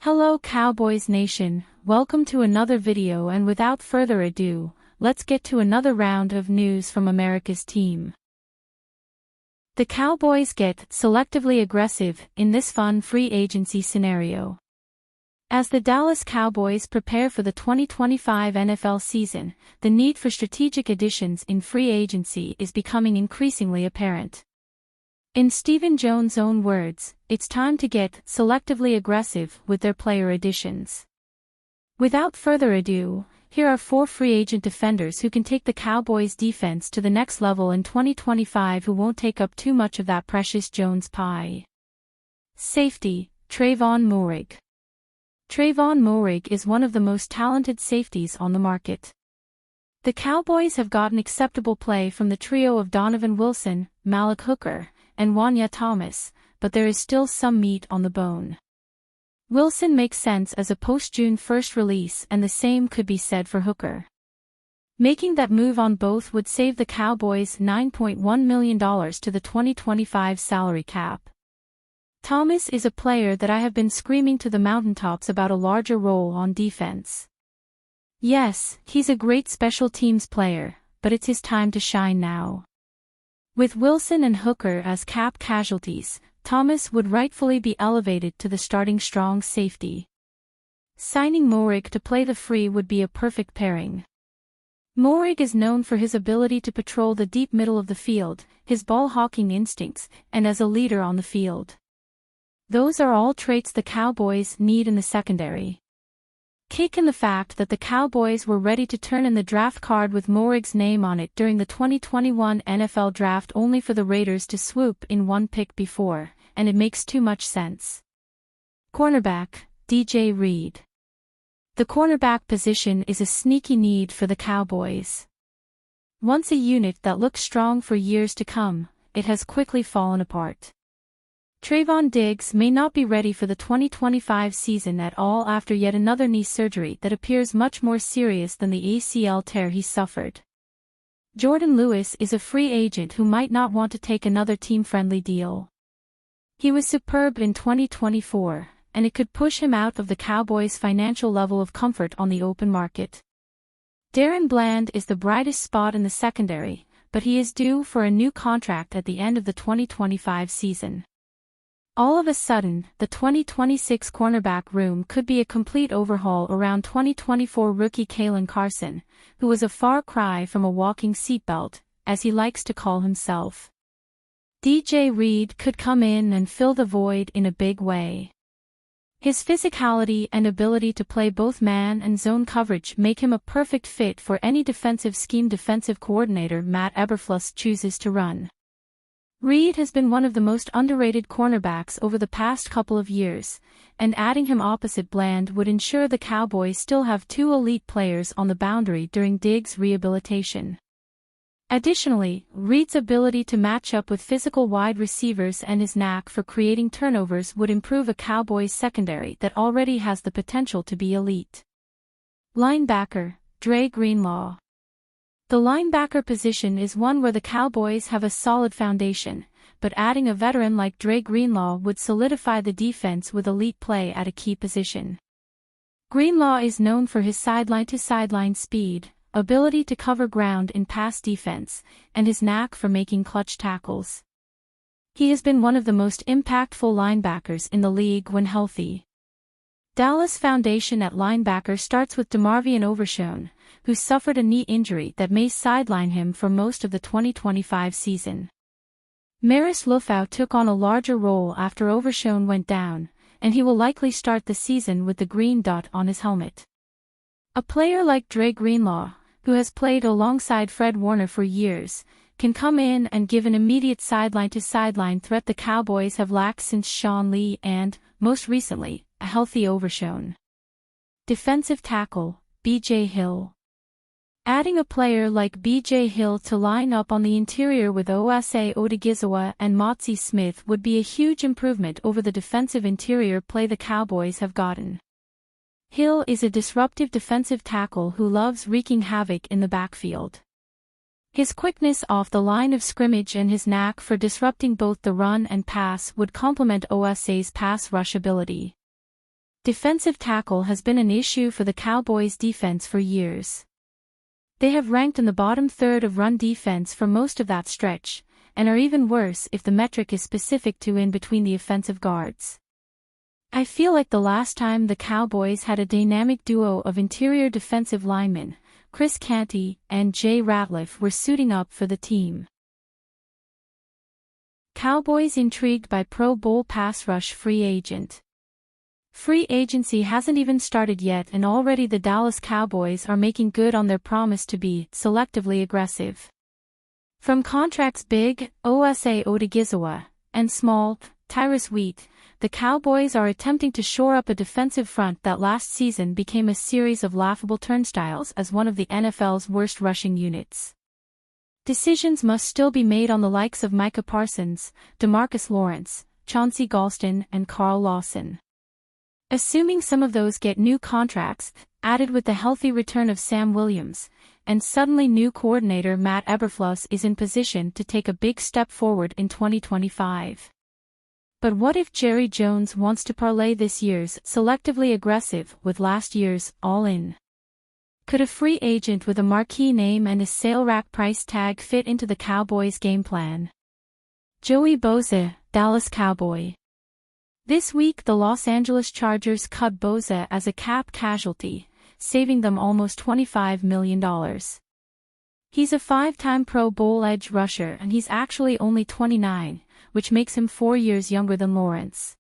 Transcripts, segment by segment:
Hello Cowboys Nation, welcome to another video, and without further ado, let's get to another round of news from America's team. The Cowboys get selectively aggressive in this fun free agency scenario. As the Dallas Cowboys prepare for the 2025 NFL season, the need for strategic additions in free agency is becoming increasingly apparent. In Stephen Jones' own words, it's time to get selectively aggressive with their player additions. Without further ado, here are 4 free agent defenders who can take the Cowboys' defense to the next level in 2025 who won't take up too much of that precious Jones pie. Safety, Trayvon Moehrig. Trayvon Moehrig is one of the most talented safeties on the market. The Cowboys have gotten acceptable play from the trio of Donovan Wilson, Malik Hooker, and Wanya Thomas, but there is still some meat on the bone. Wilson makes sense as a post-June 1st release, and the same could be said for Hooker. Making that move on both would save the Cowboys $9.1 million to the 2025 salary cap. Thomas is a player that I have been screaming to the mountaintops about a larger role on defense. Yes, he's a great special teams player, but it's his time to shine now. With Wilson and Hooker as cap casualties, Thomas would rightfully be elevated to the starting strong safety. Signing Moehrig to play the free would be a perfect pairing. Moehrig is known for his ability to patrol the deep middle of the field, his ball-hawking instincts, and as a leader on the field. Those are all traits the Cowboys need in the secondary. Kick in the fact that the Cowboys were ready to turn in the draft card with Moehrig's name on it during the 2021 NFL Draft only for the Raiders to swoop in one pick before, and it makes too much sense. Cornerback, DJ Reed. The cornerback position is a sneaky need for the Cowboys. Once a unit that looked strong for years to come, it has quickly fallen apart. Trayvon Diggs may not be ready for the 2025 season at all after yet another knee surgery that appears much more serious than the ACL tear he suffered. Jordan Lewis is a free agent who might not want to take another team-friendly deal. He was superb in 2024, and it could push him out of the Cowboys' financial level of comfort on the open market. Darren Bland is the brightest spot in the secondary, but he is due for a new contract at the end of the 2025 season. All of a sudden, the 2026 cornerback room could be a complete overhaul around 2024 rookie Kalen Carson, who was a far cry from a walking seatbelt, as he likes to call himself. DJ Reed could come in and fill the void in a big way. His physicality and ability to play both man and zone coverage make him a perfect fit for any defensive scheme defensive coordinator Matt Eberflus chooses to run. Reed has been one of the most underrated cornerbacks over the past couple of years, and adding him opposite Bland would ensure the Cowboys still have 2 elite players on the boundary during Diggs' rehabilitation. Additionally, Reed's ability to match up with physical wide receivers and his knack for creating turnovers would improve a Cowboys secondary that already has the potential to be elite. Linebacker, Dre Greenlaw. The linebacker position is one where the Cowboys have a solid foundation, but adding a veteran like Dre Greenlaw would solidify the defense with elite play at a key position. Greenlaw is known for his sideline-to-sideline speed, ability to cover ground in pass defense, and his knack for making clutch tackles. He has been one of the most impactful linebackers in the league when healthy. Dallas' foundation at linebacker starts with DeMarvion Overshown, who suffered a knee injury that may sideline him for most of the 2025 season. Maris Lufau took on a larger role after Overshown went down, and he will likely start the season with the green dot on his helmet. A player like Dre Greenlaw, who has played alongside Fred Warner for years, can come in and give an immediate sideline-to-sideline threat the Cowboys have lacked since Sean Lee and, most recently, a healthy Overshown. Defensive tackle, B.J. Hill. Adding a player like B.J. Hill to line up on the interior with Osa Odigizua and Motzi Smith would be a huge improvement over the defensive interior play the Cowboys have gotten. Hill is a disruptive defensive tackle who loves wreaking havoc in the backfield. His quickness off the line of scrimmage and his knack for disrupting both the run and pass would complement Osa's pass rush ability. Defensive tackle has been an issue for the Cowboys defense for years. They have ranked in the bottom third of run defense for most of that stretch, and are even worse if the metric is specific to in between the offensive guards. I feel like the last time the Cowboys had a dynamic duo of interior defensive linemen, Chris Canty and Jay Ratliff, were suiting up for the team. Cowboys intrigued by Pro Bowl pass rush free agent. Free agency hasn't even started yet and already the Dallas Cowboys are making good on their promise to be selectively aggressive. From contracts big, Osa Odigizua, and small, Tyrus Wheat, the Cowboys are attempting to shore up a defensive front that last season became a series of laughable turnstiles as one of the NFL's worst rushing units. Decisions must still be made on the likes of Micah Parsons, DeMarcus Lawrence, Chauncey Golston, and Carl Lawson. Assuming some of those get new contracts, added with the healthy return of Sam Williams, and suddenly new coordinator Matt Eberflus is in position to take a big step forward in 2025. But what if Jerry Jones wants to parlay this year's selectively aggressive with last year's all-in? Could a free agent with a marquee name and a sale rack price tag fit into the Cowboys' game plan? Joey Bosa, Dallas Cowboy. This week the Los Angeles Chargers cut Bosa as a cap casualty, saving them almost $25 million. He's a 5-time Pro Bowl edge rusher and he's actually only 29, which makes him 4 years younger than Lawrence.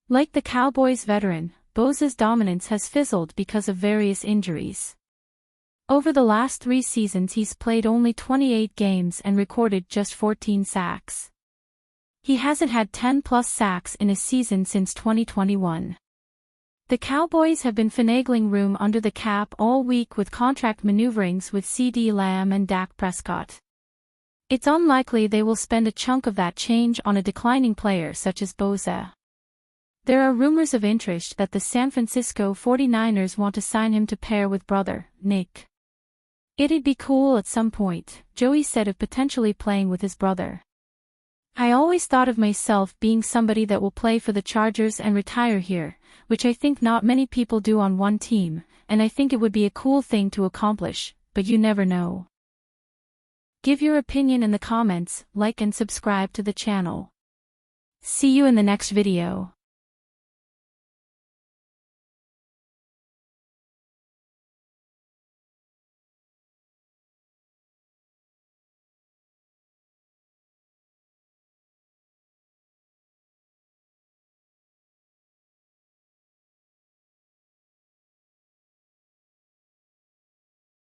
Like the Cowboys veteran, Bosa's dominance has fizzled because of various injuries. Over the last 3 seasons he's played only 28 games and recorded just 14 sacks. He hasn't had 10+ sacks in a season since 2021. The Cowboys have been finagling room under the cap all week with contract maneuverings with CeeDee Lamb and Dak Prescott. It's unlikely they will spend a chunk of that change on a declining player such as Bosa. There are rumors of interest that the San Francisco 49ers want to sign him to pair with brother, Nick. It'd be cool at some point, Joey said of potentially playing with his brother. I always thought of myself being somebody that will play for the Chargers and retire here, which I think not many people do on one team, and I think it would be a cool thing to accomplish, but you never know. Give your opinion in the comments, like and subscribe to the channel. See you in the next video.